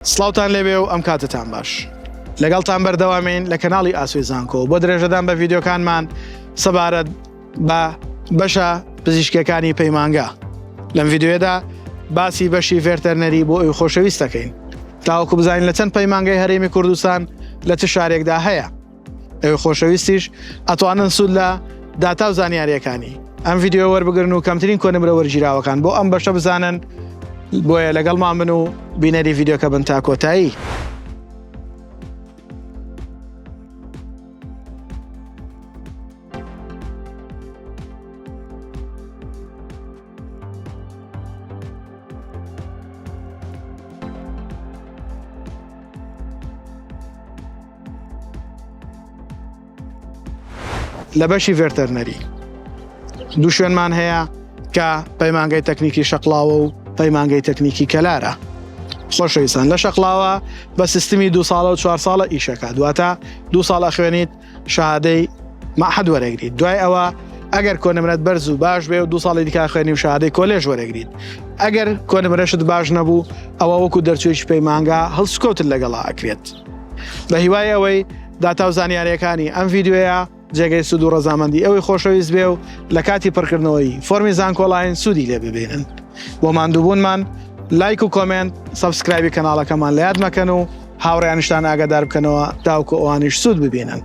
سڵاوتان لێبێ و ئەم کاتتان باش لەگەڵتان بەردەوامین لە کەناڵی ئاسوی زانکۆ بۆ درێژەدان بە ڤیدیۆکانمان سەبارەت بە بەشە پزیشکیەکانی پەیمانگا. لەم ڤیدیۆیەدا باسی بەشی ڤێرتەرنەری بۆ ئەوی خۆشەویست دەکەین تاوەکو بزانین لە چەند پەیمانگای هەرێمی کوردستان لە چ شارێکدا هەیە. ئەوی خۆشەویستیش ئەتوانن سوود لە داتا و زانیاریەکانی ئەم ڤیدیۆ وەربگرن و کەمترین کۆنمرە وەرگیراوەکان بۆ ئەم بەشە بزانن. بۆیە لەگەڵمان بن و بینەری ڤیدیۆکە بن تا کۆتایی. لە بەشی ڤێرتەرنەری دوو شوێنمان هەیە کە پەیمانگای تەکنیکی شەقڵاوە و پەیمانگای تەکنیکی کەلارە. خۆشەویستان لە شەقڵاوە بە سیستمی 2 ساڵە و 4 ساڵە ئیشەکە دواتە 2 ساڵ ئەخوێنیت شەهادەی مەعهەد وەرەگریت. دوای ئەوە ئەگەر کۆنمرەت بەرز و باش بێ و 2 ساڵی دیکە خوێنی و شەهادەی کۆلێژ وەرەگریت. ئەگەر کۆنمرەشت باش نەبوو ئەوە وەکو دەرچوویەکی پەیمانگا هەڵسکۆتت لەگەڵا ئەکرێت. بە هیوای ئەوەی داتا و زانیاریەکانی ئەم ڤیدیۆیە جێگەی سود و ڕەزامەندی ئەوەی خۆشەویست بێ و لە کاتی پڕکردنەوەی فۆرمی زانکۆڵاین سوودی لێ ببینن. بۆ ماندووبوونمان لایک و کۆمنت سەبسکرایبی کەناڵەکەمان لە یاد مەکەن و هاوڕێیانشتان ئاگادار بکەنەوە تاوکو ئەوانیش سوود ببینن.